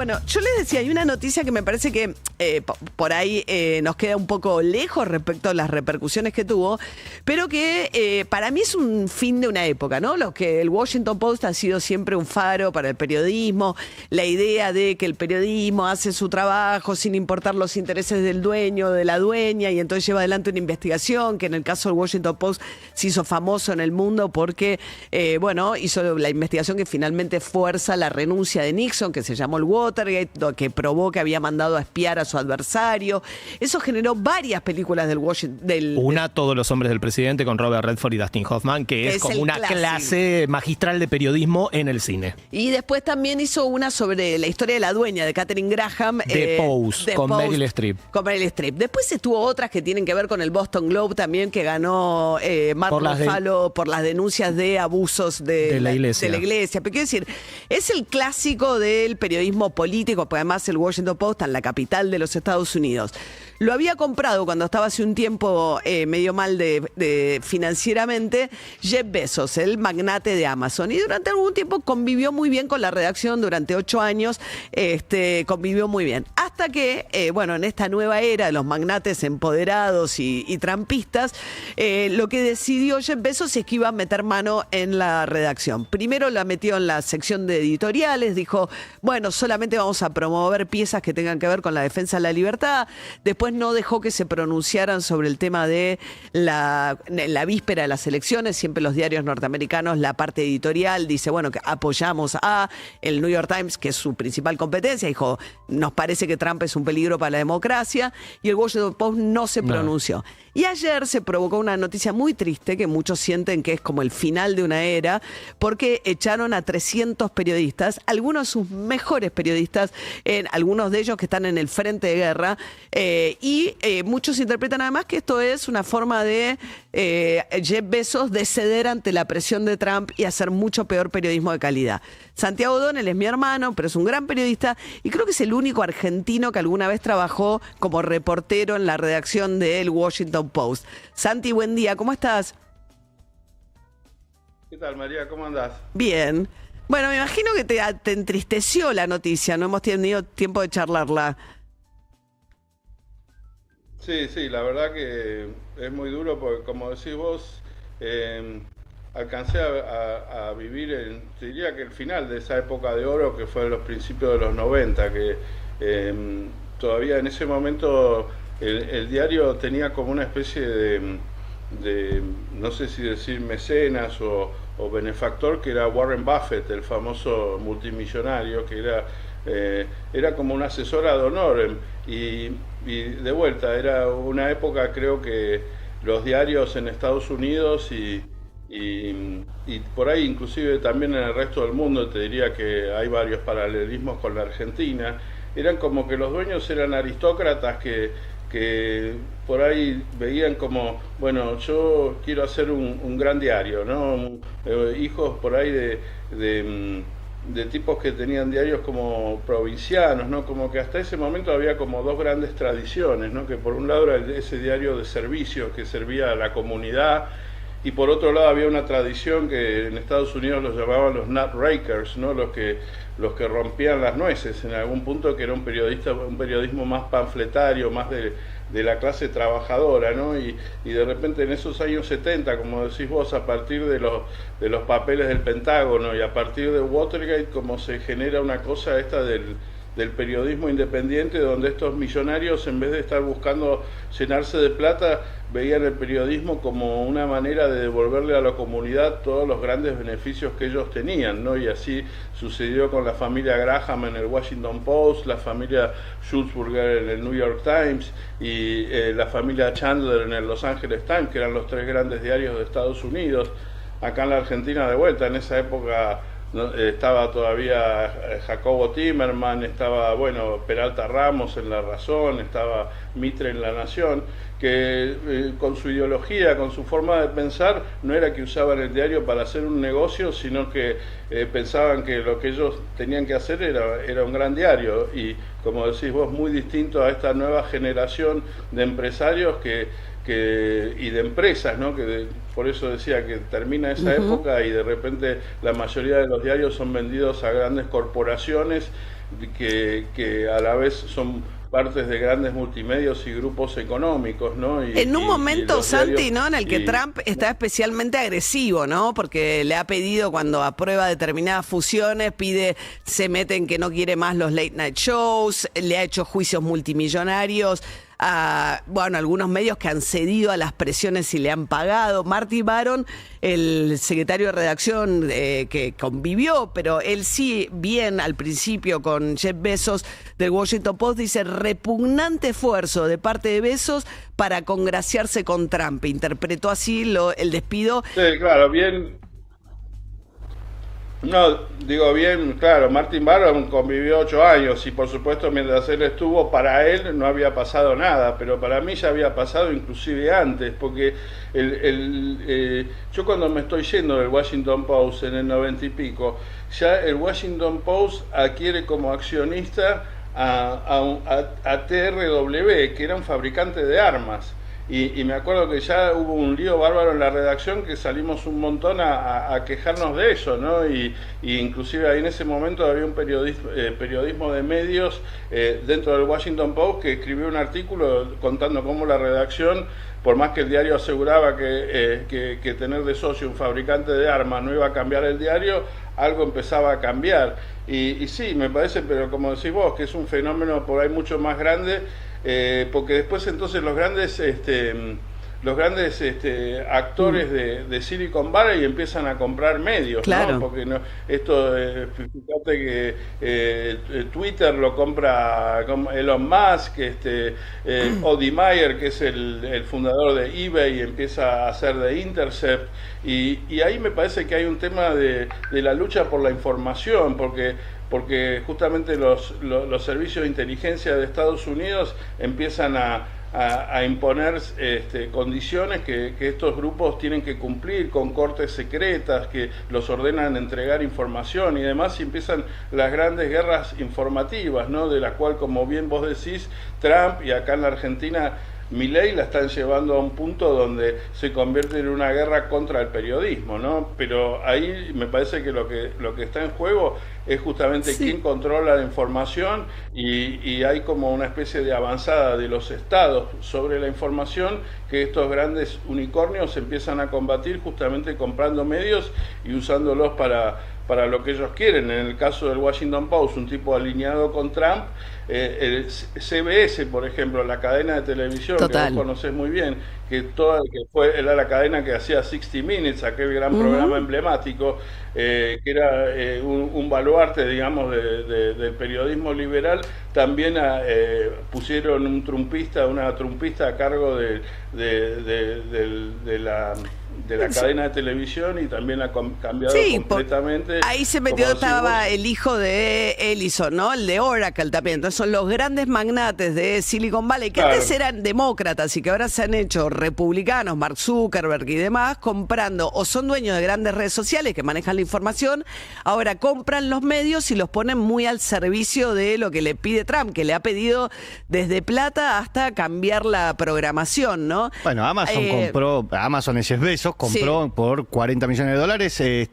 Bueno, yo les decía, hay una noticia que me parece que por ahí nos queda un poco lejos respecto a las repercusiones que tuvo, pero que para mí es un fin de una época, ¿no? Lo que el Washington Post ha sido siempre un faro para el periodismo, la idea de que el periodismo hace su trabajo sin importar los intereses del dueño o de la dueña, y entonces lleva adelante una investigación que en el caso del Washington Post se hizo famoso en el mundo porque, hizo la investigación que finalmente fuerza la renuncia de Nixon, que se llamó el Watergate, que probó que había mandado a espiar a su adversario. Eso generó varias películas del Washington. Una, Todos los hombres del presidente, con Robert Redford y Dustin Hoffman, que es como una clase magistral de periodismo en el cine. Y después también hizo una sobre la historia de la dueña, de Katharine Graham. The Pose, con Meryl Streep. Con Meryl Streep. Después estuvo otras que tienen que ver con el Boston Globe también, que ganó Mark Ruffalo por las denuncias de abusos de la iglesia. Pero quiero decir, es el clásico del periodismo político, porque además el Washington Post está en la capital de los Estados Unidos. Lo había comprado cuando estaba hace un tiempo medio mal de financieramente Jeff Bezos, el magnate de Amazon. Y durante algún tiempo convivió muy bien con la redacción, durante 8 años convivió muy bien. Hasta que, en esta nueva era de los magnates empoderados y trampistas, lo que decidió Jeff Bezos es que iba a meter mano en la redacción. Primero la metió en la sección de editoriales, dijo, solamente vamos a promover piezas que tengan que ver con la defensa de la libertad. Después no dejó que se pronunciaran sobre el tema de la víspera de las elecciones. Siempre los diarios norteamericanos, la parte editorial dice, que apoyamos a el New York Times, que es su principal competencia. Dijo, nos parece que Trump es un peligro para la democracia, y el Washington Post no se pronunció. Y ayer se provocó una noticia muy triste, que muchos sienten que es como el final de una era, porque echaron a 300 periodistas, algunos de sus mejores periodistas, algunos de ellos que están en el frente de guerra, y muchos interpretan además que esto es una forma de Jeff Bezos de ceder ante la presión de Trump y hacer mucho peor periodismo de calidad. Santiago O'Donnell es mi hermano, pero es un gran periodista, y creo que es el único argentino que alguna vez trabajó como reportero en la redacción del Washington Post. Santi, buen día, ¿cómo estás? ¿Qué tal, María? ¿Cómo andás? Bien. Me imagino que te entristeció la noticia, no hemos tenido tiempo de charlarla. Sí, la verdad que es muy duro porque, como decís vos, alcancé a vivir, te diría que el final de esa época de oro que fue en los principios de los 90, que todavía en ese momento el diario tenía como una especie de no sé si decir mecenas o benefactor, que era Warren Buffett, el famoso multimillonario, que era como un asesor ad honorem, y de vuelta, era una época, creo que los diarios en Estados Unidos y por ahí inclusive también en el resto del mundo, te diría que hay varios paralelismos con la Argentina, eran como que los dueños eran aristócratas que por ahí veían como, yo quiero hacer un gran diario, ¿no? Hijos por ahí de tipos que tenían diarios como provincianos, ¿no? Como que hasta ese momento había como dos grandes tradiciones, ¿no? Que por un lado era ese diario de servicio que servía a la comunidad, y por otro lado había una tradición que en Estados Unidos los llamaban los nut rakers, ¿no? Los que rompían las nueces en algún punto, que era un periodismo más panfletario, más de la clase trabajadora, ¿no? Y de repente en esos años 70, como decís vos, a partir de los papeles del Pentágono y a partir de Watergate, como se genera una cosa esta del periodismo independiente, donde estos millonarios, en vez de estar buscando llenarse de plata, veían el periodismo como una manera de devolverle a la comunidad todos los grandes beneficios que ellos tenían, ¿no? Y así sucedió con la familia Graham en el Washington Post, la familia Sulzberger en el New York Times y la familia Chandler en el Los Angeles Times, que eran los 3 grandes diarios de Estados Unidos. Acá en la Argentina, de vuelta, en esa época estaba todavía Jacobo Timerman, estaba Peralta Ramos en La Razón, estaba Mitre en La Nación, que con su ideología, con su forma de pensar, no era que usaban el diario para hacer un negocio, sino que pensaban que lo que ellos tenían que hacer era un gran diario, y como decís vos, muy distinto a esta nueva generación de empresarios y de empresas, ¿no? Por eso decía que termina esa época y de repente la mayoría de los diarios son vendidos a grandes corporaciones que a la vez son partes de grandes multimedios y grupos económicos, ¿no? En un momento, Santi, ¿no? En el que Trump está especialmente agresivo, ¿no? Porque le ha pedido, cuando aprueba determinadas fusiones, se mete en que no quiere más los late night shows, le ha hecho juicios multimillonarios a, algunos medios que han cedido a las presiones y le han pagado. Marty Baron, el secretario de redacción que convivió, pero él sí, bien al principio con Jeff Bezos del Washington Post, dice: repugnante esfuerzo de parte de Bezos para congraciarse con Trump. Interpretó así el despido. Sí, claro, bien. No, digo bien, claro, Martin Baron convivió 8 años y por supuesto mientras él estuvo, para él no había pasado nada, pero para mí ya había pasado inclusive antes, porque yo cuando me estoy yendo del Washington Post en el 90 y pico, ya el Washington Post adquiere como accionista a TRW, que era un fabricante de armas. Y me acuerdo que ya hubo un lío bárbaro en la redacción, que salimos un montón a quejarnos de eso, ¿no? Y inclusive ahí en ese momento había un periodismo de medios dentro del Washington Post que escribió un artículo contando cómo la redacción, por más que el diario aseguraba que tener de socio un fabricante de armas no iba a cambiar el diario, algo empezaba a cambiar. Y sí, me parece, pero como decís vos, que es un fenómeno por ahí mucho más grande, porque después entonces los grandes actores de Silicon Valley empiezan a comprar medios, claro, ¿no? Porque fíjate que Twitter lo compra Elon Musk, Odi Meyer, que es el fundador de eBay, empieza a hacer de Intercept, y ahí me parece que hay un tema de la lucha por la información, porque justamente los servicios de inteligencia de Estados Unidos empiezan a imponer condiciones que estos grupos tienen que cumplir, con cortes secretas que los ordenan entregar información y demás, y empiezan las grandes guerras informativas, ¿no? De las cuales, como bien vos decís, Trump y acá en la Argentina Milei la están llevando a un punto donde se convierte en una guerra contra el periodismo, ¿no? Pero ahí me parece que lo que está en juego es justamente quién controla la información, y hay como una especie de avanzada de los estados sobre la información que estos grandes unicornios empiezan a combatir justamente comprando medios y usándolos para lo que ellos quieren. En el caso del Washington Post, un tipo alineado con Trump, el CBS, por ejemplo, la cadena de televisión, total, que vos conocés muy bien, era la cadena que hacía 60 Minutes, aquel gran programa emblemático, que era un baluarte, digamos, del periodismo liberal. También pusieron una trumpista a cargo de la cadena de televisión, y también ha cambiado completamente. Ahí se metió, estaba el hijo de Ellison, ¿no? El de Oracle también. Entonces son los grandes magnates de Silicon Valley, que antes eran demócratas y que ahora se han hecho republicanos, Mark Zuckerberg y demás, comprando, o son dueños de grandes redes sociales que manejan la información, ahora compran los medios y los ponen muy al servicio de lo que le pide Trump, que le ha pedido desde plata hasta cambiar la programación, ¿no? Bueno, Amazon es Jeff Bezos, compró por $40 millones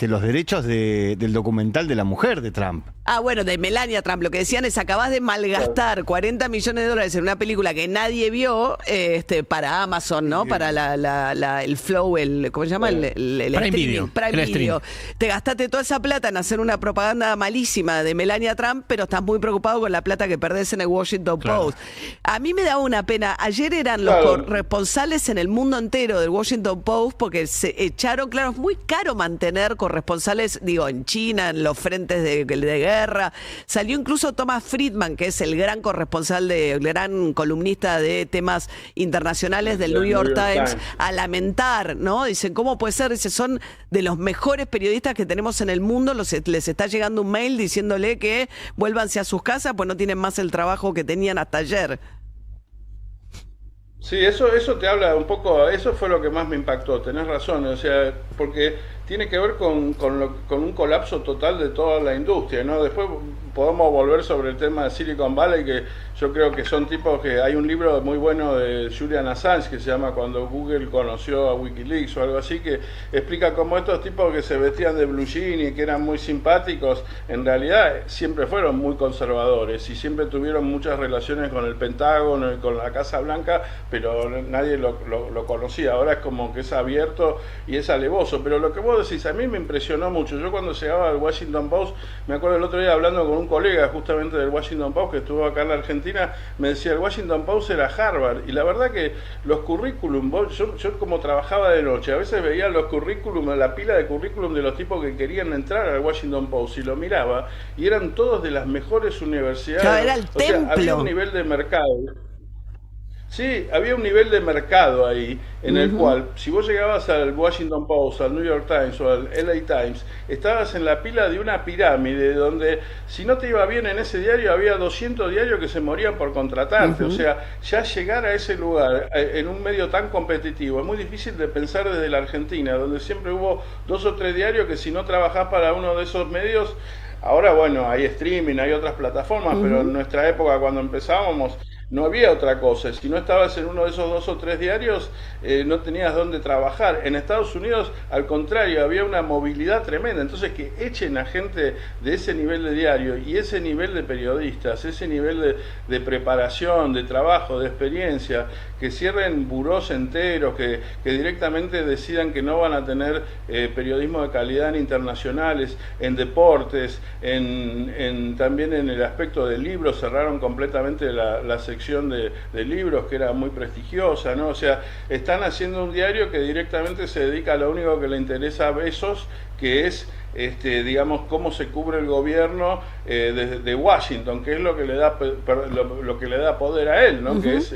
los derechos del documental de la mujer de Trump. Bueno, de Melania Trump. Lo que decían es: acabas de malgastar $40 millones en una película que nadie vio, para Amazon, ¿no? Para el Flow, ¿cómo se llama? El Prime Video. Prime Video. Te gastaste toda esa plata en hacer una propaganda malísima de Melania Trump, pero estás muy preocupado con la plata que perdés en el Washington Post. A mí me daba una pena. Ayer eran los corresponsales en el mundo entero del Washington Post, porque se echaron, claro, es muy caro mantener corresponsales, en China, en los frentes de guerra. Salió incluso Thomas Friedman, que es el gran corresponsal, el gran columnista de temas internacionales del New York Times, a lamentar, ¿no? Dicen, ¿cómo puede ser? Dice, son de los mejores periodistas que tenemos en el mundo, les está llegando un mail diciéndole que vuélvanse a sus casas, pues no tienen más el trabajo que tenían hasta ayer. Sí, eso te habla un poco, eso fue lo que más me impactó, tenés razón, o sea, porque tiene que ver con un colapso total de toda la industria, ¿no? Después podemos volver sobre el tema de Silicon Valley, que yo creo que son tipos que... Hay un libro muy bueno de Julian Assange que se llama Cuando Google conoció a Wikileaks o algo así, que explica cómo estos tipos que se vestían de blue jean y que eran muy simpáticos, en realidad siempre fueron muy conservadores y siempre tuvieron muchas relaciones con el Pentágono y con la Casa Blanca, pero nadie lo conocía. Ahora es como que es abierto y es alevoso. Pero lo que vos decís, a mí me impresionó mucho. Yo cuando llegaba al Washington Post, me acuerdo el otro día hablando con un colega justamente del Washington Post que estuvo acá en la Argentina, me decía el Washington Post era Harvard, y la verdad que los currículum, yo como trabajaba de noche, a veces veía los currículum, la pila de currículum de los tipos que querían entrar al Washington Post y lo miraba, y eran todos de las mejores universidades. Claro, era el templo. Sea, había un nivel de mercado. Sí, había un nivel de mercado ahí en el cual, si vos llegabas al Washington Post, al New York Times o al LA Times, estabas en la pila de una pirámide donde si no te iba bien en ese diario había 200 diarios que se morían por contratarte. O sea, ya llegar a ese lugar en un medio tan competitivo es muy difícil de pensar desde la Argentina, donde siempre hubo 2 o 3 diarios que si no trabajás para uno de esos medios... Ahora, bueno, hay streaming, hay otras plataformas, pero en nuestra época cuando empezábamos no había otra cosa. Si no estabas en uno de esos 2 o 3 diarios, no tenías dónde trabajar. En Estados Unidos, al contrario, había una movilidad tremenda. Entonces, que echen a gente de ese nivel de diario y ese nivel de periodistas, ese nivel de preparación, de trabajo, de experiencia, que cierren burós enteros, que directamente decidan que no van a tener periodismo de calidad en internacionales, en deportes, también en el aspecto de libros, cerraron completamente la sección de libros, que era muy prestigiosa, ¿no? O sea, están haciendo un diario que directamente se dedica a lo único que le interesa a Bezos, que es digamos, cómo se cubre el gobierno de Washington, que es lo que le da lo que le da poder a él, ¿no? Que es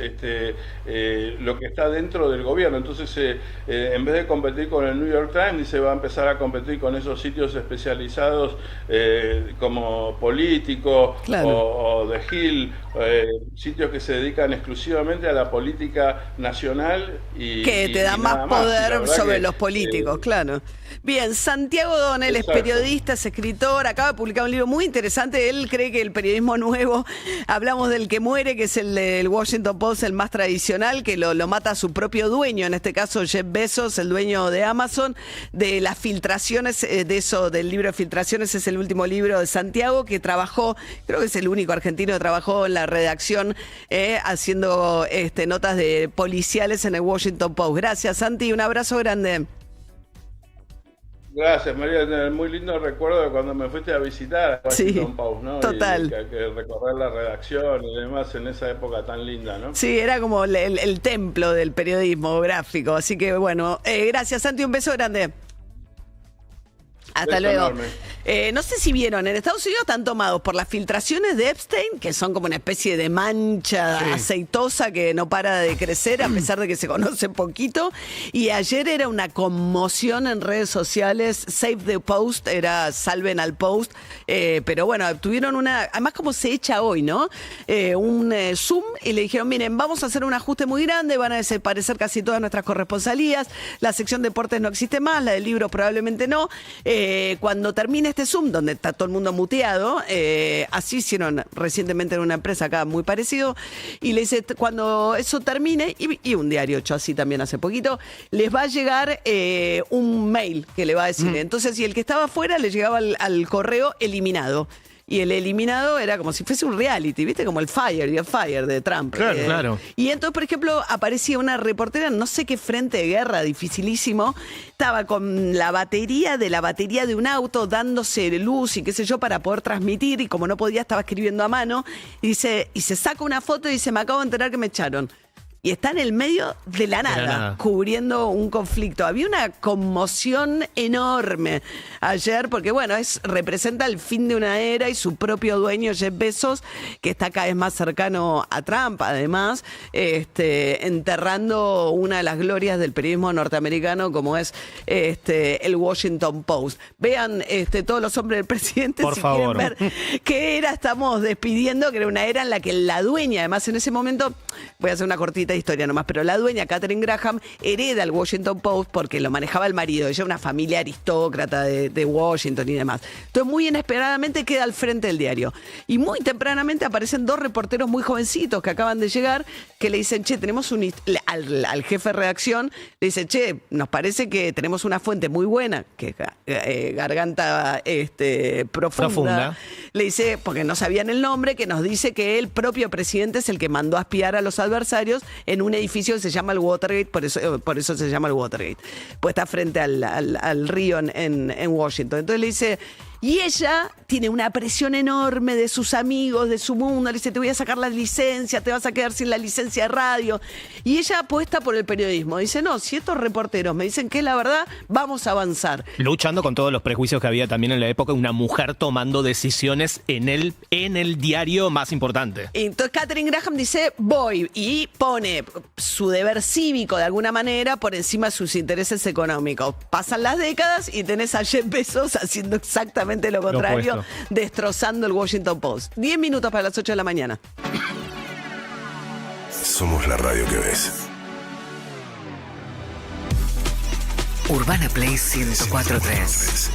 lo que está dentro del gobierno. Entonces, en vez de competir con el New York Times, dice, va a empezar a competir con esos sitios especializados como Político, claro, o The Hill, sitios que se dedican exclusivamente a la política nacional y que te da más poder sobre los políticos, claro. Bien, Santiago Donel es periodista, es escritor, acaba de publicar un libro muy interesante. Él cree que el periodismo nuevo, hablamos del que muere, que es el del Washington Post, el más tradicional, que lo mata su propio dueño, en este caso Jeff Bezos, el dueño de Amazon, de las filtraciones, del libro de filtraciones, es el último libro de Santiago, que trabajó, creo que es el único argentino que trabajó en la redacción haciendo notas de policiales en el Washington Post. Gracias, Santi, un abrazo grande. Gracias, María. Muy lindo recuerdo de cuando me fuiste a visitar a Washington Post, ¿no? Total. Y que recorrer la redacción y demás en esa época tan linda, ¿no? Sí, era como el templo del periodismo gráfico. Así que, bueno, gracias, Santi. Un beso grande. Hasta luego. No sé si vieron, en Estados Unidos están tomados por las filtraciones de Epstein, que son como una especie de mancha aceitosa que no para de crecer a pesar de que se conoce poquito. Y ayer era una conmoción en redes sociales. Save the Post, era salven al Post. Pero bueno, tuvieron además como se echa hoy, ¿no? Un Zoom y le dijeron, miren, vamos a hacer un ajuste muy grande, van a desaparecer casi todas nuestras corresponsalías, la sección deportes no existe más, la de libros probablemente no. Cuando termine este Zoom, donde está todo el mundo muteado, así hicieron recientemente en una empresa acá muy parecido, y le dice, cuando eso termine, y un diario hecho así también hace poquito, les va a llegar un mail que le va a decir. Entonces, si el que estaba afuera le llegaba al correo eliminado. Y el eliminado era como si fuese un reality, ¿viste? Como el Fire de Trump. Claro, claro. Y entonces, por ejemplo, aparecía una reportera, no sé qué frente de guerra, dificilísimo, estaba con la batería de un auto dándose luz y qué sé yo para poder transmitir, y como no podía estaba escribiendo a mano, y se saca una foto y dice, me acabo de enterar que me echaron. Y está en el medio de la nada, cubriendo un conflicto. Había una conmoción enorme ayer, porque bueno, representa el fin de una era y su propio dueño, Jeff Bezos, que está cada vez más cercano a Trump, además, enterrando una de las glorias del periodismo norteamericano, como es el Washington Post. Vean todos los hombres del presidente, por favor, quieren ver qué era estamos despidiendo, que era una era en la que la dueña, además en ese momento, voy a hacer una cortita vuelta de historia nomás, pero la dueña, Katharine Graham, hereda el Washington Post porque lo manejaba el marido. Ella una familia aristócrata de Washington y demás. Entonces, muy inesperadamente queda al frente del diario. Y muy tempranamente aparecen 2 reporteros muy jovencitos que acaban de llegar, que le dicen, che, tenemos al jefe de redacción, le dice, che, nos parece que tenemos una fuente muy buena, que garganta profunda. Le dice, porque no sabían el nombre, que nos dice que el propio presidente es el que mandó a espiar a los adversarios en un edificio que se llama el Watergate, por eso se llama el Watergate. Pues está frente al río en Washington. Entonces le dice... Y ella tiene una presión enorme de sus amigos, de su mundo. Le dice, te voy a sacar la licencia, te vas a quedar sin la licencia de radio. Y ella apuesta por el periodismo. Dice, no, si estos reporteros me dicen que es la verdad, vamos a avanzar. Luchando con todos los prejuicios que había también en la época, una mujer tomando decisiones en el diario más importante. Entonces Katharine Graham dice, voy, y pone su deber cívico de alguna manera por encima de sus intereses económicos. Pasan las décadas y tenés a Jeff Bezos haciendo exactamente lo contrario, destrozando el Washington Post. 10 minutos para las 8 de la mañana. Somos la radio que ves. Urbana Play 104.3.